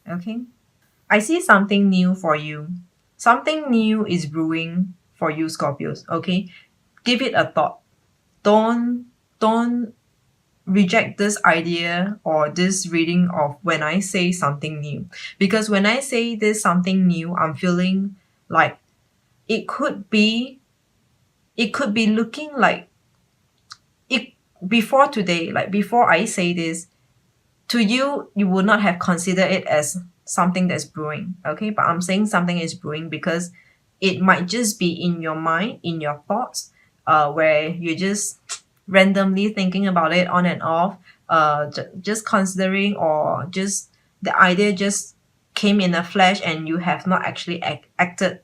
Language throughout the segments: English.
Okay? I see something new for you. Something new is brewing for you, Scorpios. Okay? Give it a thought. Don't reject this idea or this reading of when I say something new. Because when I say this something new, I'm feeling like it could be looking like it before today, like before I say this, to you, you would not have considered it as something that's brewing. Okay, but I'm saying something is brewing because it might just be in your mind, in your thoughts, where you're just randomly thinking about it on and off, just considering, or just the idea just came in a flash and you have not actually acted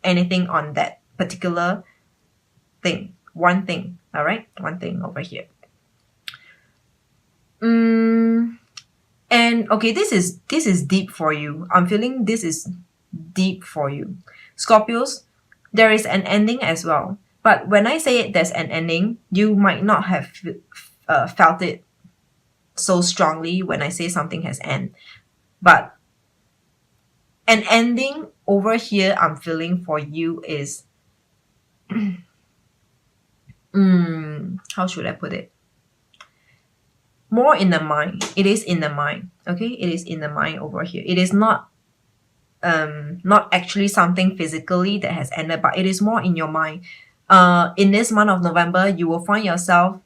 anything on that particular thing. One thing, all right? One thing over here. And okay, this is deep for you. I'm feeling this is deep for you. Scorpios, there is an ending as well. But when I say it, there's an ending, you might not have felt it so strongly when I say something has end. But an ending over here I'm feeling for you is how should I put it? More in the mind. It is in the mind. Okay, it is in the mind over here. It is not actually something physically that has ended, but it is more in your mind. In this month of November, you will find yourself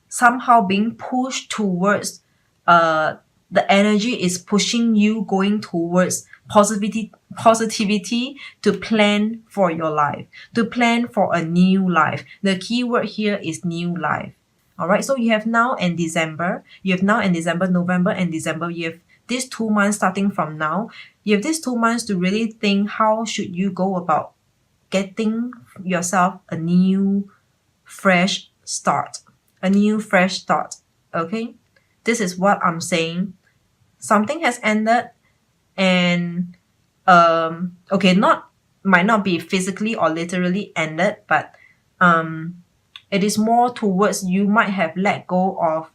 somehow being pushed towards the energy is pushing you going towards positivity to plan for your life, to plan for a new life. The key word here is new life. All right, so you have now and December, November and December. You have these 2 months starting from now. You have these 2 months to really think how should you go about getting yourself a new fresh start. A new fresh start. Okay? This is what I'm saying. Something has ended, and okay, might not be physically or literally ended, but it is more towards you might have let go of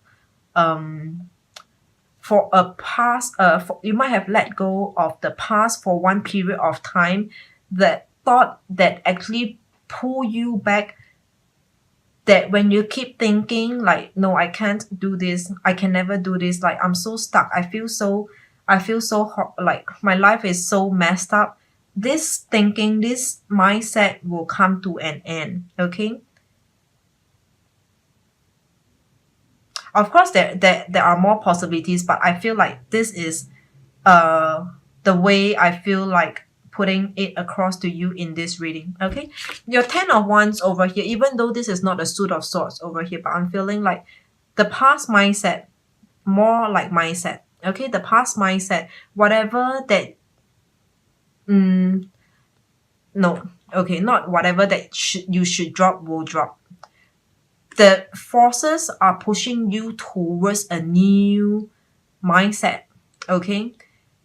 for a past you might have let go of the past for one period of time, that thought that actually pull you back, that when you keep thinking like, no, I can't do this, I can never do this, like I'm so stuck, I feel so like my life is so messed up, this thinking, this mindset will come to an end. Okay, of course there are more possibilities, but I feel like this is the way I feel like putting it across to you in this reading. Okay, your 10 of wands over here, even though this is not a suit of swords over here, but I'm feeling like the past mindset, more like mindset. Okay, the past mindset, whatever that no, okay, not whatever that you should drop will drop. The forces are pushing you towards a new mindset. Okay,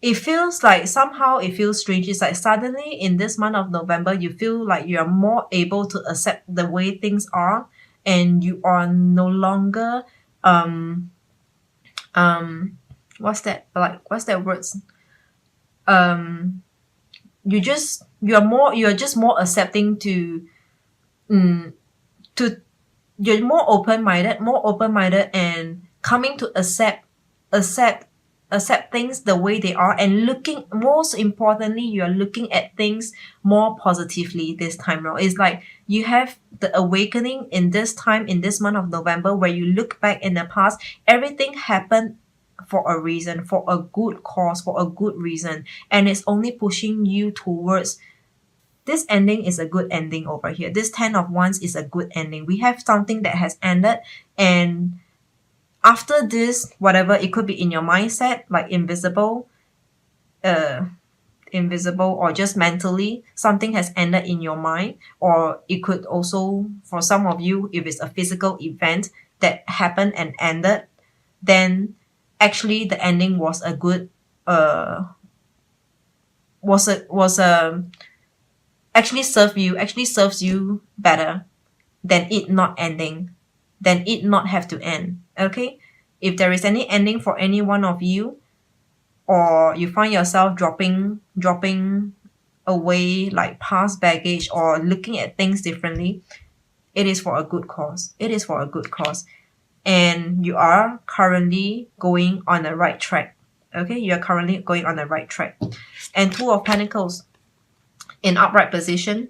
it feels like somehow it feels strange. It's like suddenly in this month of November, you feel like you are more able to accept the way things are, and you are no longer what's that, like what's that words, you're just more accepting to to you're more open-minded and coming to accept accept things the way they are, and looking, most importantly, you're looking at things more positively this time around. It's like you have the awakening in this time, in this month of November, where you look back in the past, everything happened for a reason, for a good cause, for a good reason, and it's only pushing you towards this ending is a good ending over here. This 10 of wands is a good ending. We have something that has ended, and after this, whatever, it could be in your mindset, like invisible, or just mentally, something has ended in your mind, or it could also, for some of you, if it's a physical event that happened and ended, then actually the ending was a good was a actually serves you better than it not ending, than it not have to end. Okay, if there is any ending for any one of you, or you find yourself dropping away like past baggage or looking at things differently, it is for a good cause. It is for a good cause. And you are currently going on the right track. Okay, you are currently going on the right track. And Two of Pentacles in upright position.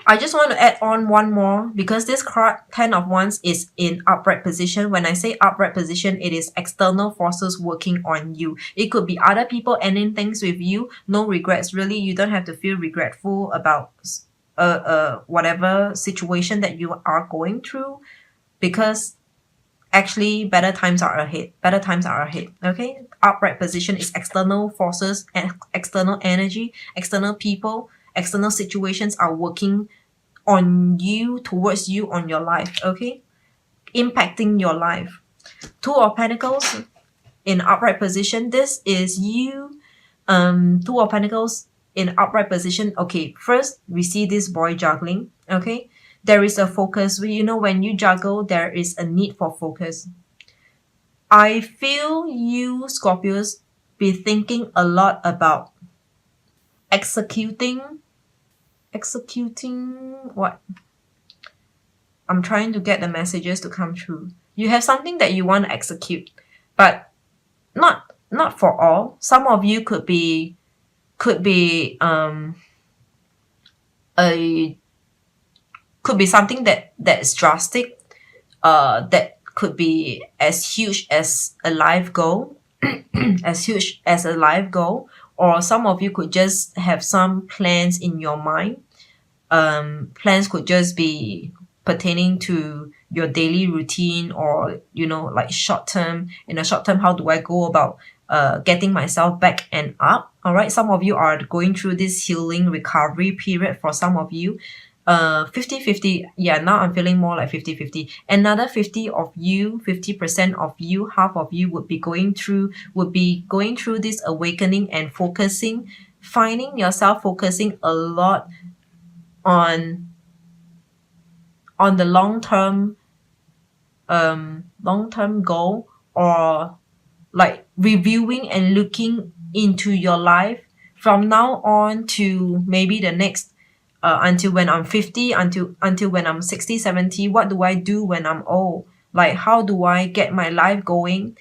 I just want to add on one more because this card, Ten of Wands, is in upright position. When I say upright position, it is external forces working on you. It could be other people ending things with you. No regrets, really. You don't have to feel regretful about whatever situation that you are going through, because actually better times are ahead. Better times are ahead. Okay, upright position is external forces and external energy, external people, external situations are working on you, towards you, on your life. Okay, impacting your life. Two of Pentacles in upright position. This is you. Two of Pentacles in upright position. Okay, first we see this boy juggling. Okay, there is a focus. You know, when you juggle, there is a need for focus. I feel you, Scorpios, be thinking a lot about executing what? I'm trying to get the messages to come through. You have something that you want to execute, but not for all. Some of you could be a could be something that is drastic, that could be as huge as a life goal, as huge as a life goal, or some of you could just have some plans in your mind. Plans could just be pertaining to your daily routine, or you know, like short term. In a short term, how do I go about getting myself back and up? All right, some of you are going through this healing recovery period. For some of you, 50-50. Yeah, now I'm feeling more like 50-50. Another 50 of you, 50% of you, half of you would be going through this awakening and finding yourself focusing a lot on the long-term goal, or like reviewing and looking into your life from now on to maybe the next, until when I'm 50, until when I'm 60, 70. What do I do when I'm old? Like, how do I get my life going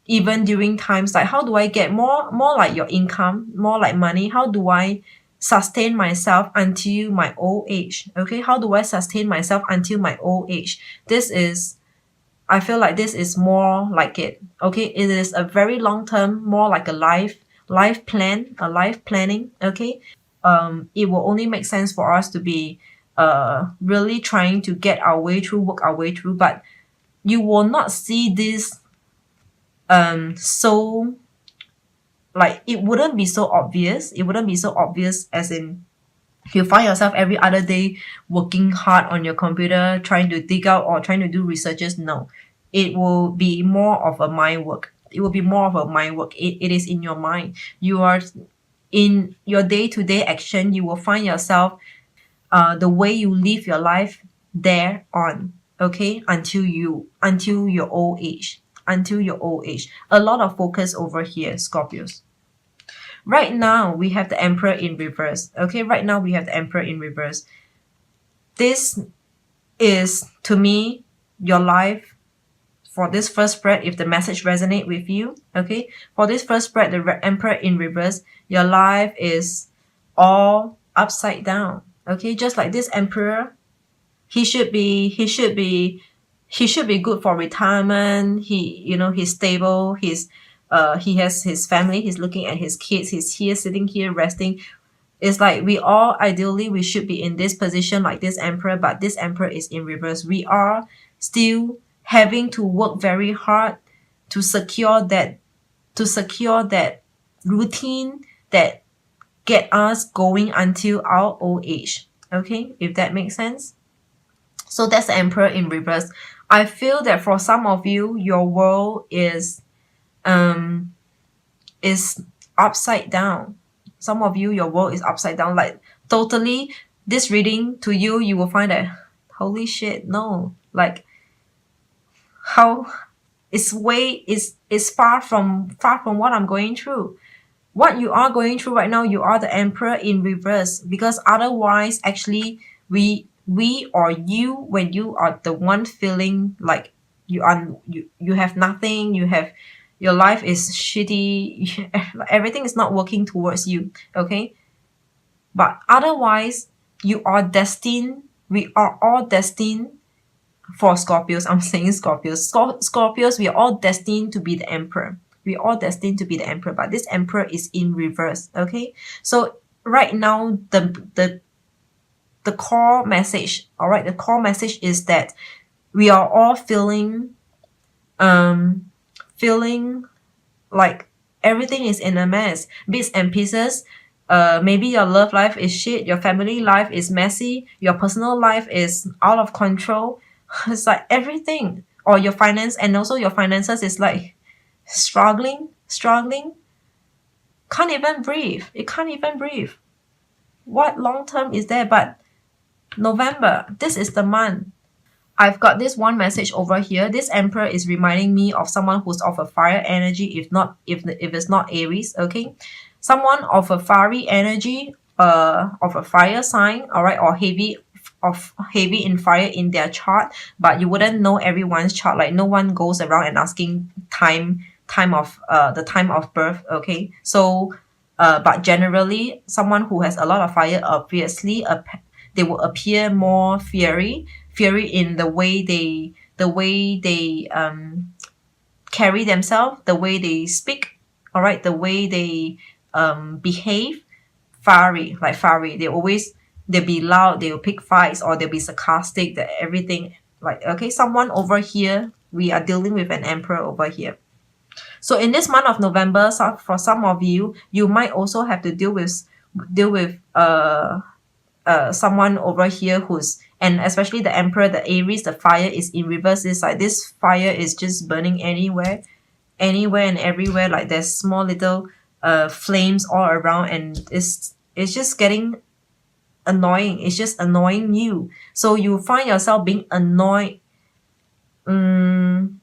even during times, like how do I get more like your income, more like money? How do I sustain myself until my old age? Okay, how do I sustain myself until my old age? I feel like this is more like it. Okay, it is a very long term, more like a life planning. Okay, it will only make sense for us to be really trying to get our way through, work our way through, but you will not see this so, like, it wouldn't be so obvious. As in, you find yourself every other day working hard on your computer, trying to dig out or trying to do researches. No, it will be more of a mind work. It is in your mind. You are in your day-to-day action. You will find yourself the way you live your life there on. Okay, until your old age. A lot of focus over here, Scorpios. Right now, we have the Emperor in reverse. Okay, This is, to me, your life for this first spread, if the message resonate with you. Okay, for this first spread, the Emperor in reverse, your life is all upside down. Okay, just like this Emperor, he should be good for retirement. He's stable. He has his family. He's looking at his kids. He's here, sitting here, resting. It's like we should be in this position like this Emperor, but this Emperor is in reverse. We are still having to work very hard to secure that routine that get us going until our old age. Okay, if that makes sense. So that's the Emperor in reverse. I feel that for some of you, your world is upside down. Some of you, your world is upside down. Like, totally, this reading to you, you will find that, holy shit, no. Like, how it's far from what I'm going through. What you are going through right now, you are the emperor in reverse, because otherwise actually we or you, when you are the one feeling like you have nothing, you have your life is shitty, everything is not working towards you, okay? But otherwise, you are destined, we are all destined for Scorpios. I'm saying Scorpios. Scorpios, we are all destined to be the emperor. We are all destined to be the emperor, but this emperor is in reverse. Okay. So right now, the core message, all right, the core message is that we are all feeling like everything is in a mess, bits and pieces. Maybe your love life is shit, your family life is messy, your personal life is out of control. It's like everything, or your finance, and also your finances is like struggling. Can't even breathe. It can't even breathe. What long term is there? But November, this is the month. I've got this one message over here. This emperor is reminding me of someone who's of a fire energy, if it's not Aries, okay? Someone of a fiery energy, of a fire sign, all right, or heavy in fire in their chart, but you wouldn't know everyone's chart. Like no one goes around and asking time of the time of birth, okay? So but generally someone who has a lot of fire, obviously they will appear more fiery in the way they carry themselves, the way they speak, all right, the way they behave. Fiery, they'll be loud, they'll pick fights, or they'll be sarcastic, that everything. Like, okay, someone over here, we are dealing with an emperor over here. So in this month of November, for some of you, you might also have to deal with someone over here who's, and especially the emperor, the Aries, the fire is in reverse. It's like this fire is just burning anywhere and everywhere. Like there's small little flames all around, and it's just getting annoying. It's just annoying you. So you find yourself being annoyed. Being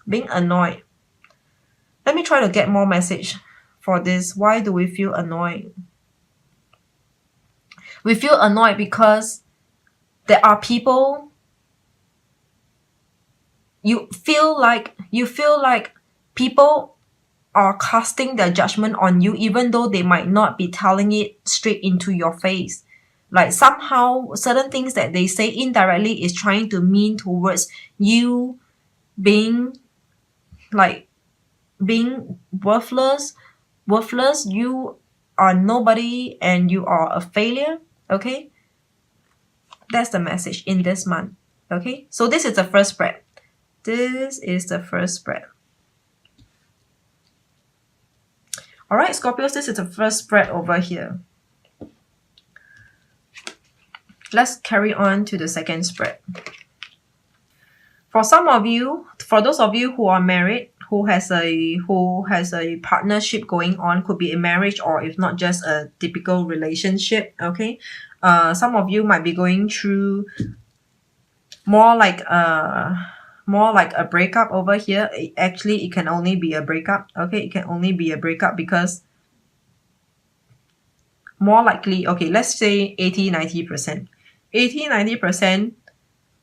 annoyed. Let me try to get more message for this. Why do we feel annoyed? We feel annoyed because there are people, you feel like people are casting their judgment on you, even though they might not be telling it straight into your face. Like somehow certain things that they say indirectly is trying to mean towards you being worthless. You are nobody and you are a failure. Okay, that's the message in this month. Okay, so this is the first spread. All right, Scorpios, this is the first spread over here. Let's carry on to the second spread. For those of you who are married, who has a partnership going on, could be a marriage, or if not, just a typical relationship. Okay, some of you might be going through more like a breakup over here. Actually, it can only be a breakup. Okay, it can only be a breakup because more likely, okay, let's say 80-90%. 80-90%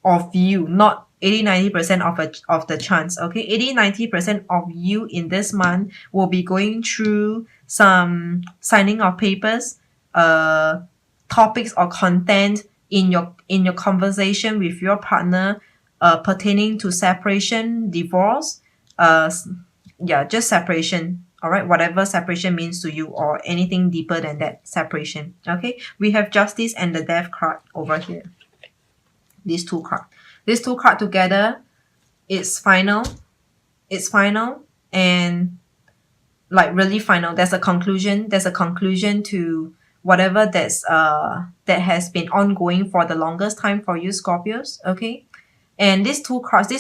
of you, not 80-90% of the chance. Okay, 80-90% of you in this month will be going through some signing of papers, topics or content in your conversation with your partner, pertaining to separation, divorce, just separation. All right, whatever separation means to you, or anything deeper than that separation. Okay, we have justice and the death card over here. These two cards together, it's final, and like really final. There's a conclusion to whatever that has been ongoing for the longest time for you, Scorpios. Okay, and these two cards,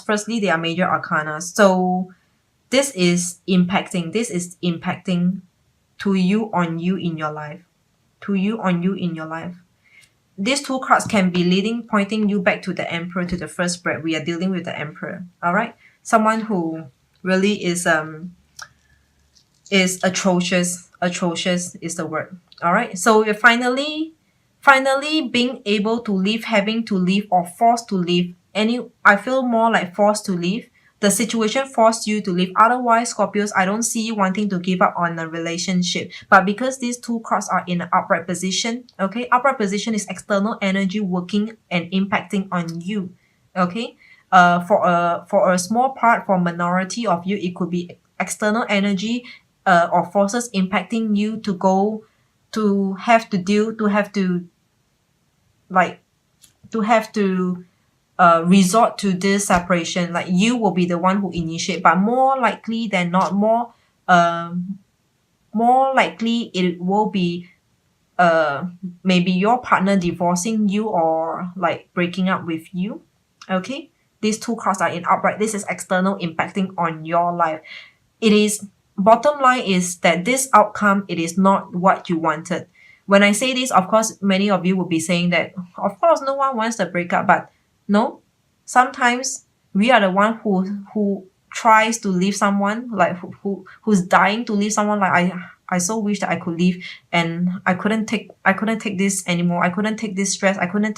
firstly, they are major arcana. So this is impacting to you on you in your life. these two cards can be leading, pointing you back to the Emperor, to the first spread. We are dealing with the Emperor. All right, someone who really is atrocious. Atrocious is the word. All right, so you're finally being able to leave, having to leave, or forced to leave. I feel more like forced to leave. The situation forced you to leave. Otherwise, Scorpios, I don't see you wanting to give up on a relationship. But because these two cards are in an upright position, okay, upright position is external energy working and impacting on you. Okay, for a small part, for minority of you, it could be external energy or forces impacting you to go to have to deal to have to like to have to resort to this separation. Like you will be the one who initiate, but more likely than not, more likely it will be maybe your partner divorcing you or like breaking up with you. Okay, these two cards are in upright. This is external impacting on your life. It is, bottom line is that this outcome, it is not what you wanted. When I say this, of course many of you will be saying that of course no one wants to break up, but no, sometimes we are the one who tries to leave someone, like who's dying to leave someone. Like I so wish that I could leave, and I couldn't take this anymore. I couldn't take this stress. I couldn't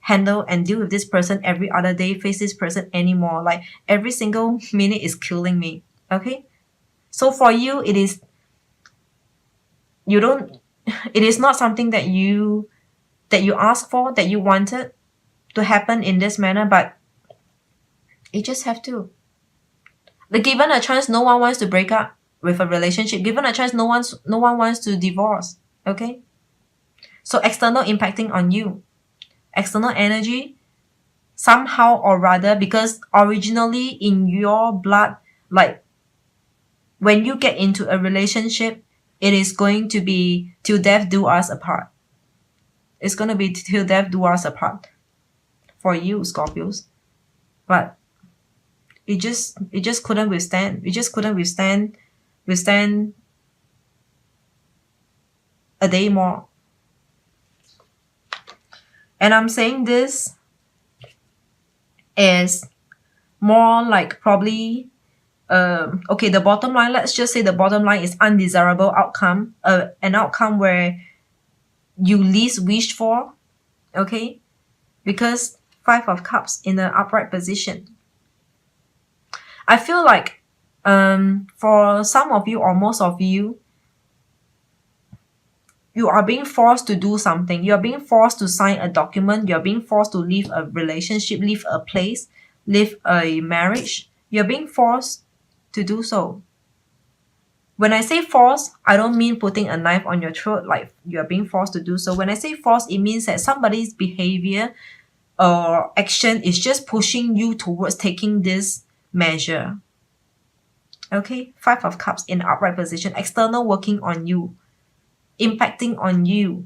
handle and deal with this person every other day, face this person anymore. Like every single minute is killing me. Okay, so for you, it is, you don't, it is not something that you asked for, that you wanted to happen in this manner, but it just have to. Like given a chance, no one wants to break up with a relationship. Given a chance, no one wants to divorce. Okay? So external impacting on you. External energy, somehow or rather, because originally in your blood, like when you get into a relationship, it is going to be till death do us apart. It's going to be till death do us apart for you, Scorpios. But it just couldn't withstand. It just couldn't withstand a day more. And I'm saying this is more like probably okay, the bottom line, let's just say the bottom line is undesirable outcome, an outcome where you least wished for. Okay, because 5 of Cups in an upright position. I feel like for some of you or most of you, you are being forced to do something. You are being forced to sign a document. You are being forced to leave a relationship, leave a place, leave a marriage. You are being forced to do so. When I say force, I don't mean putting a knife on your throat, like you are being forced to do so. When I say force, it means that somebody's behavior or action is just pushing you towards taking this measure. Okay, 5 of Cups in upright position, external working on you, impacting on you,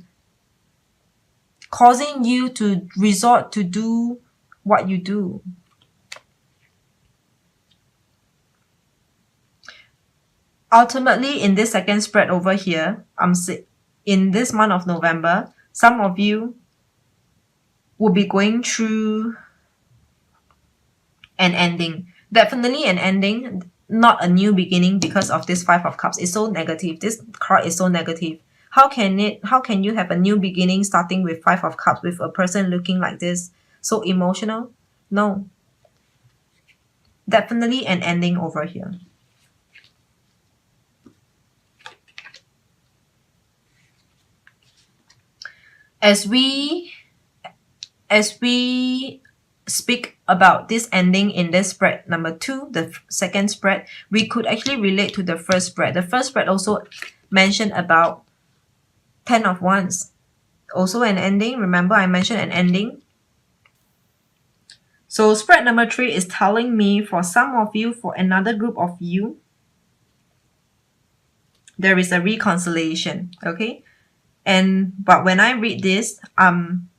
causing you to resort to do what you do. Ultimately, in this second spread over here, in this month of November, some of you will be going through an ending. Definitely an ending, not a new beginning, because of this 5 of Cups. It's so negative. This card is so negative. How can you have a new beginning starting with 5 of Cups with a person looking like this? So emotional? No. Definitely an ending over here. As we speak about this ending in this spread number 2, the second spread, we could actually relate to the first spread. The first spread also mentioned about 10 of Wands. Also an ending. Remember, I mentioned an ending. So spread number 3 is telling me for some of you, for another group of you, there is a reconciliation. Okay? But when I read this,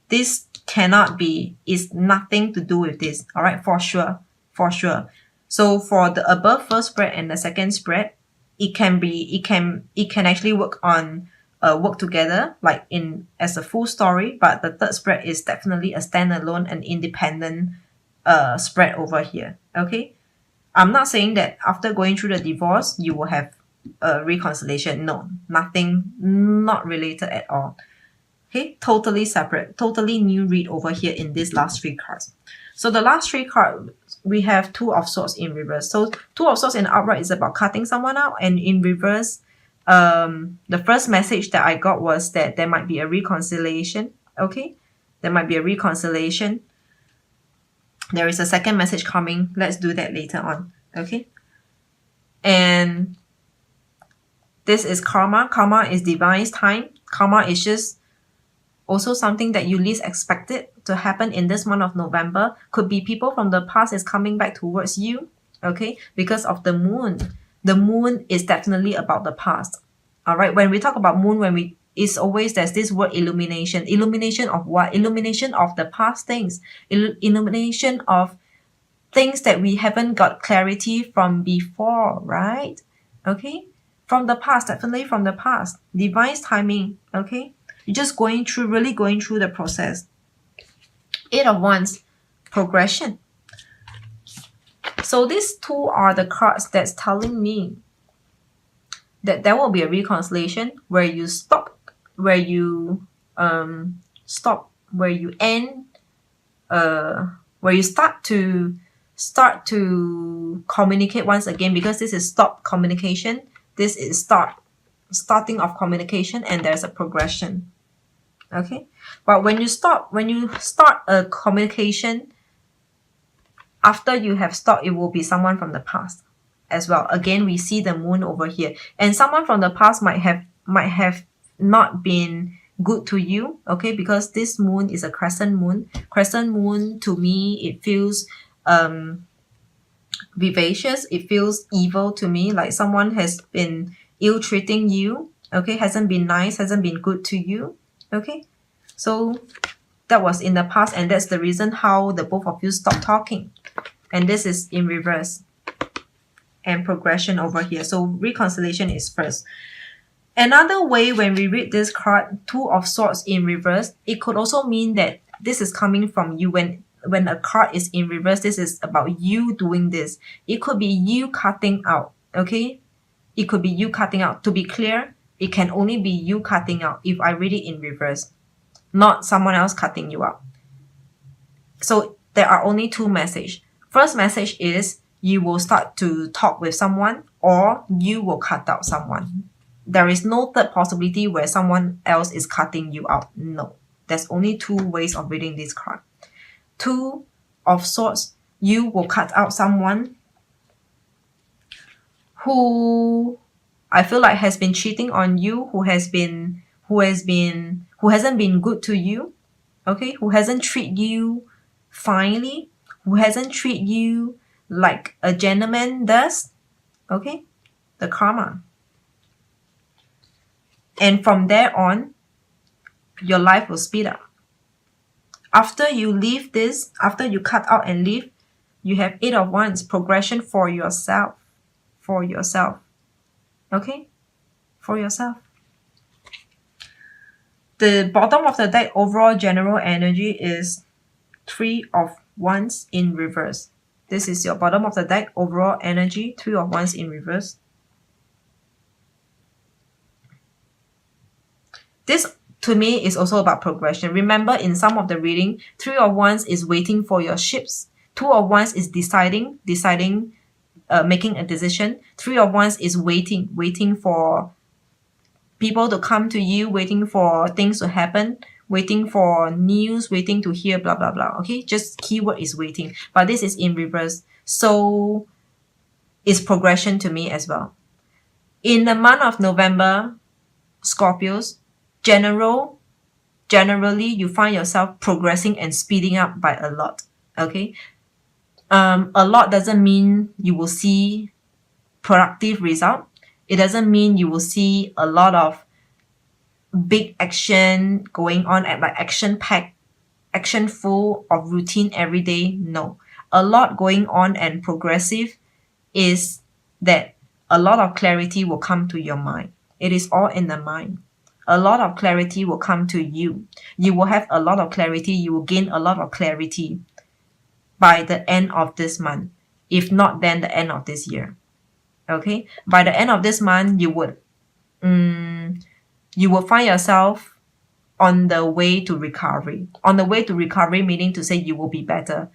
this cannot be, is nothing to do with this. All right, for sure. So for the above first spread and the second spread, it can actually work on work together like in as a full story, but the third spread is definitely a standalone and independent spread over here. Okay, I'm not saying that after going through the divorce you will have a reconciliation. No, nothing, not related at all. Okay, totally separate, totally new read over here in these last three cards. So the last three cards, we have Two of Swords in reverse. So Two of Swords in upright is about cutting someone out, and in reverse, the first message that I got was that there might be a reconciliation. Okay, there might be a reconciliation. There is a second message coming. Let's do that later on. Okay, and this is karma. Karma is divine time. Karma is just also something that you least expected to happen in this month of November. Could be people from the past is coming back towards you. Okay, because of the moon. The moon is definitely about the past. All right, when we talk about moon, it's always there's this word illumination. Illumination of what? Illumination of the past things. Illumination of things that we haven't got clarity from before, right? Okay, from the past, definitely from the past. Divine timing. Okay, you're just really going through the process. Eight of Wands, progression. So these two are the cards that's telling me that there will be a reconciliation where you stop, where you end, where you start to communicate once again, because this is stop communication. This is starting of communication, and there's a progression. Okay, but when you start a communication, after you have stopped, it will be someone from the past as well. Again, we see the moon over here, and someone from the past might have not been good to you. Okay, because this moon is a crescent moon. Crescent moon, to me, it feels vivacious. It feels evil to me, like someone has been ill-treating you. Okay, hasn't been nice, hasn't been good to you. Okay, so that was in the past, and that's the reason how the both of you stopped talking. And this is in reverse, and progression over here. So reconciliation is first. Another way when we read this card, Two of Swords in reverse, it could also mean that this is coming from you. When a card is in reverse, this is about you doing this. It could be you cutting out. Okay, it could be you cutting out. To be clear, it can only be you cutting out if I read it in reverse, not someone else cutting you out. So there are only two messages. First message is you will start to talk with someone, or you will cut out someone. There is no third possibility where someone else is cutting you out. No. There's only two ways of reading this card. Two of Swords, you will cut out someone who I feel like has been cheating on you, who hasn't been good to you. Okay, who hasn't treated you finely, who hasn't treated you like a gentleman does. Okay, the karma. And from there on, your life will speed up. After you leave this, after you cut out and leave, you have Eight of Wands, progression for yourself. For yourself. Okay? For yourself. The bottom of the deck, overall general energy, is Three of Wands in reverse. This is your bottom of the deck, overall energy, Three of Wands in reverse. This, to me, is also about progression. Remember, in some of the reading, Three of Wands is waiting for your ships. Two of Wands is deciding, making a decision. Three of Wands is waiting for people to come to you, waiting for things to happen, waiting for news, waiting to hear blah, blah, blah. Okay, just keyword is waiting. But this is in reverse. So it's progression to me as well. In the month of November, Scorpios, generally you find yourself progressing and speeding up by a lot. Okay, a lot doesn't mean you will see productive result. It doesn't mean you will see a lot of big action going on, at like action packed, action full of routine every day. No, a lot going on and progressive is that a lot of clarity will come to your mind. It is all in the mind. a lot of clarity will come to you. You will have a lot of clarity. You will gain a lot of clarity by the end of this month. If not, then the end of this year. Okay? By the end of this month, you will find yourself on the way to recovery. On the way to recovery, meaning to say you will be better.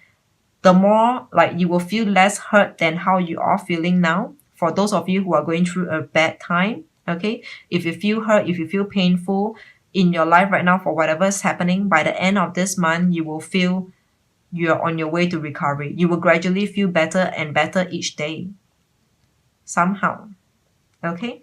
The more like you will feel less hurt than how you are feeling now. For those of you who are going through a bad time, okay, if you feel hurt, if you feel painful in your life right now for whatever is happening, by the end of this month, you will feel you're on your way to recovery. You will gradually feel better and better each day. Somehow. Okay?